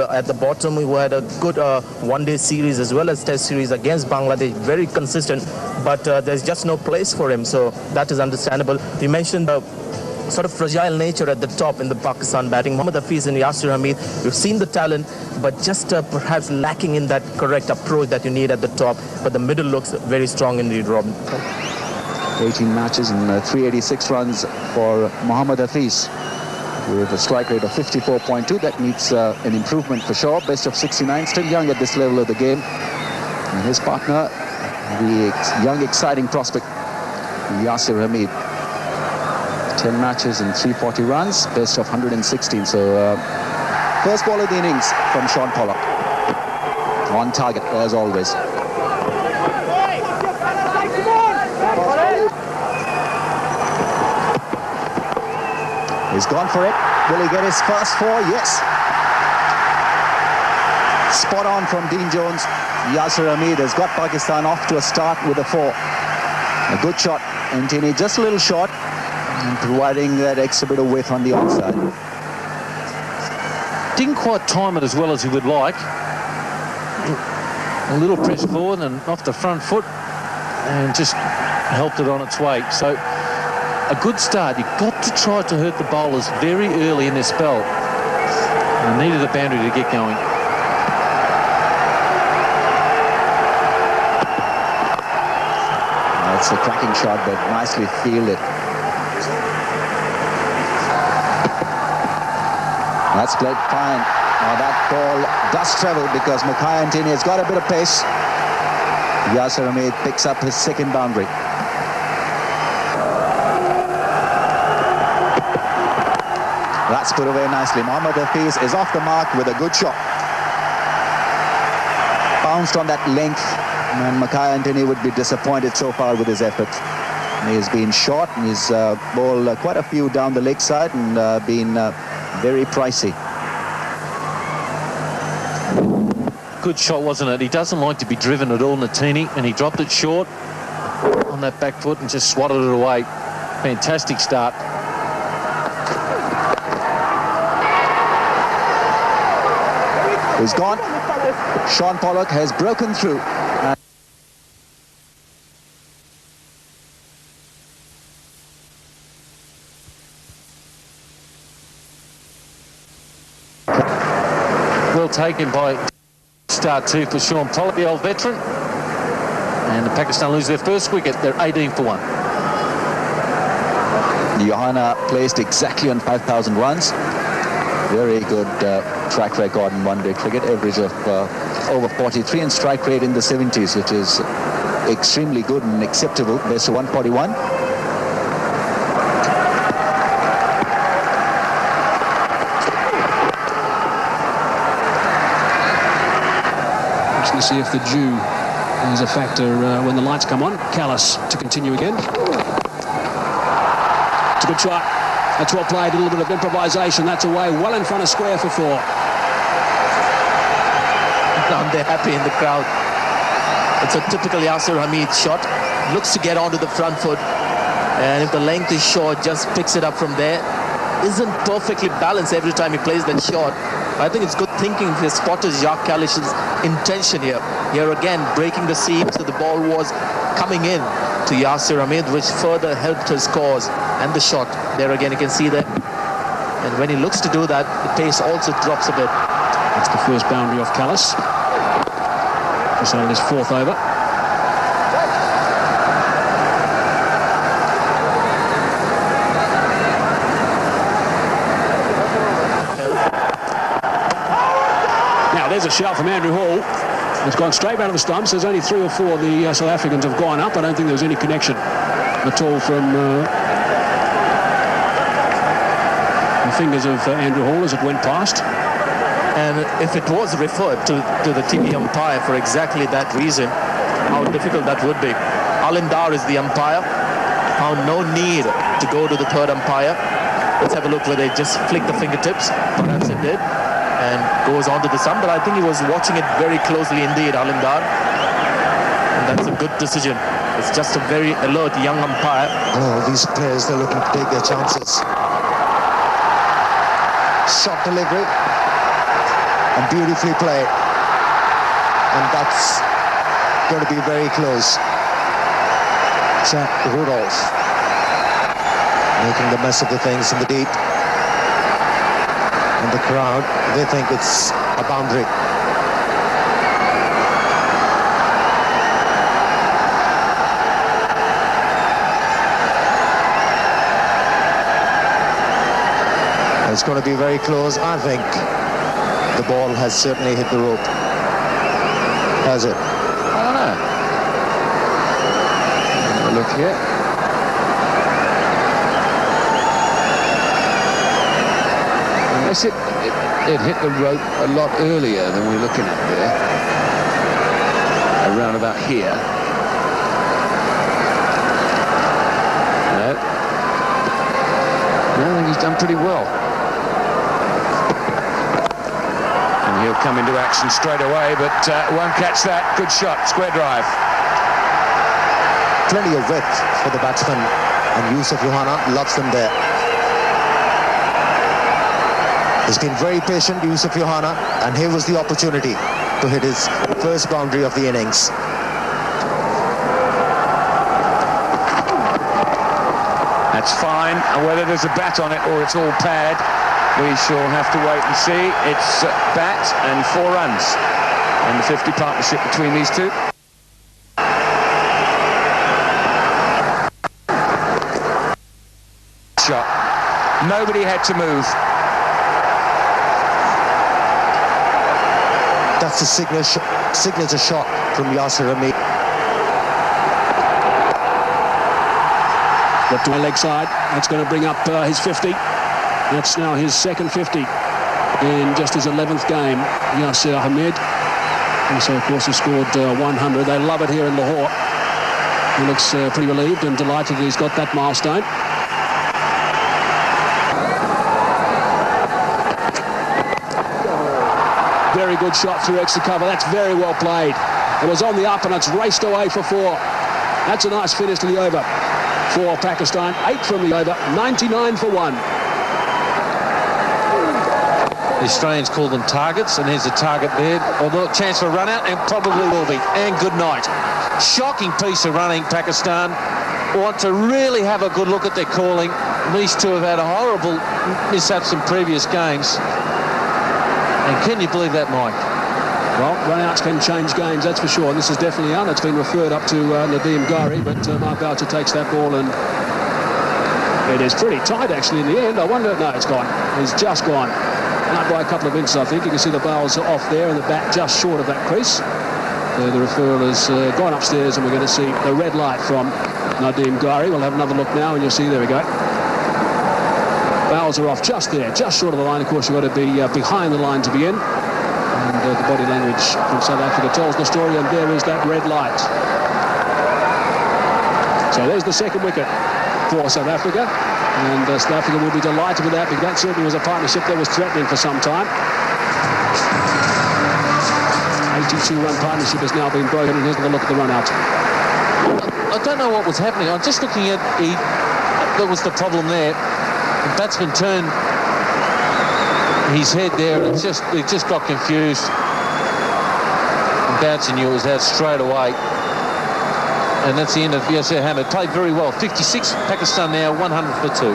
At the bottom, we had a good one-day series as well as test series against Bangladesh, very consistent, but there's just no place for him, so that is understandable. You mentioned the sort of fragile nature at the top in the Pakistan batting. Mohammad Hafiz and Yasir Hameed, you've seen the talent, but just perhaps lacking in that correct approach that you need at the top, but the middle looks very strong indeed, Robin. 18 matches and 386 runs for Mohammad Hafiz, with a strike rate of 54.2. That needs an improvement for sure. Best of 69, still young at this level of the game. And his partner, the young, exciting prospect, Yasir Hameed. 10 matches and 340 runs, best of 116. So, first ball of the innings from Sean Pollock. On target, as always. He's gone for it. Will he get his first four? Yes. Spot on from Dean Jones. Yasir Hameed has got Pakistan off to a start with a four. A good shot. Antony just a little short, and providing that extra bit of width on the onside. Didn't quite time it as well as he would like. A little press forward and off the front foot, and just helped it on its way. So, a good start. You've got to try to hurt the bowlers very early in this spell. And needed a boundary to get going. That's a cracking shot, but nicely fielded. That's played fine. Now that ball does travel because Mackay Antony has got a bit of pace. Yasir Hameed picks up his second boundary. That's put away nicely. Mohammad Hafiz is off the mark with a good shot. Bounced on that length, and Mackay Antony would be disappointed so far with his effort. He's been short, and he's bowled quite a few down the leg side and been very pricey. Good shot, wasn't it? He doesn't like to be driven at all, Natini, and he dropped it short on that back foot and just swatted it away. Fantastic start. He's gone. Sean Pollock has broken through. Well taken by start two for Sean Pollock, the old veteran. And Pakistan lose their first wicket. They're 18 for 1. Johanna placed exactly on 5,000 runs. Very good track record in one-day cricket, average of over 43 and strike rate in the 70s, which is extremely good and acceptable. Best of 141. To see if the dew is a factor when the lights come on. Callis to continue again. It's a good shot. That's well played, a little bit of improvisation. That's away, well in front of square for 4. And they're happy in the crowd. It's a typical Yasir Hameed shot. Looks to get onto the front foot. And if the length is short, just picks it up from there. Isn't perfectly balanced every time he plays that shot. I think it's good thinking if he spotted Jacques Kallish's intention here. Here again, breaking the seam, so the ball was coming in to Yasir Hameed, which further helped his cause. And the shot, there again you can see that. And when he looks to do that, the pace also drops a bit. That's the first boundary off Callis. Just on his 4th over. Now there's a shout from Andrew Hall. It's gone straight out of the stumps. There's only 3 or 4 of the South Africans have gone up. I don't think there was any connection at all from the fingers of Andrew Hall as it went past. And if it was referred to the TV umpire for exactly that reason, how difficult that would be. Alindar is the umpire. Found no need to go to the third umpire. Let's have a look where they just flick the fingertips. Perhaps it did. And goes on to the stump. But I think he was watching it very closely indeed, Alindar. And that's a good decision. It's just a very alert young umpire. Oh, these players, they're looking to take their chances. Shot delivery. and beautifully played. And that's going to be very close. Jack Rudolph making the mess of the things in the deep. And the crowd, they think it's a boundary. It's going to be very close. I think the ball has certainly hit the rope. Has it? I don't know. Have a look here. Unless it hit the rope a lot earlier than we're looking at there. Around about here. No. No, I think he's done pretty well. He'll come into action straight away, but won't catch that. Good shot, square drive. Plenty of width for the batsman, and Yusuf Yohana loves them there. He's been very patient, Yusuf Yohana, and here was the opportunity to hit his first boundary of the innings. That's fine, and whether there's a bat on it or it's all pad, we shall have to wait and see. It's bat and 4 runs. And the 50 partnership between these two. Shot. Nobody had to move. That's the signature shot from Yasir Hameed. Left to my leg side. That's going to bring up his 50. That's now his second 50 in just his 11th game, Yasir Hameed. Also, of course, has scored 100. They love it here in Lahore. He looks pretty relieved and delighted that he's got that milestone. Very good shot through extra cover. That's very well played. It was on the up and it's raced away for 4. That's a nice finish to the over for Pakistan. 8 from the over, 99 for 1. The Australians call them targets, and here's a target there. Although a chance for a run out, and probably will be. And good night. Shocking piece of running, Pakistan. Want to really have a good look at their calling. These two have had a horrible mishaps in previous games. And can you believe that, Mike? Well, run-outs can change games, that's for sure. And this is definitely on. It's been referred up to Nadeem Ghauri, but Mark Boucher takes that ball and it is pretty tight, actually, in the end. I wonder... No, it's gone. It's just gone. Out by a couple of inches, I think. You can see the bowls are off there and the bat just short of that crease. The referral has gone upstairs and we're going to see the red light from Nadeem Ghauri. We'll have another look now and you'll see, there we go. Bowls are off just there, just short of the line. Of course, you've got to be behind the line to be in. And the body language from South Africa tells the story, and there is that red light. So there's the second wicket for South Africa. And South Africa will be delighted with that, because that certainly was a partnership that was threatening for some time. 82-run partnership has now been broken, and here's a look at the run-out. I don't know what was happening. I'm just looking at that was the problem there. The batsman turned his head there, and it just got confused. And Boucher knew it was out straight away. And that's the end of Yasir Hameed. Played very well. 56, Pakistan now 100 for 2.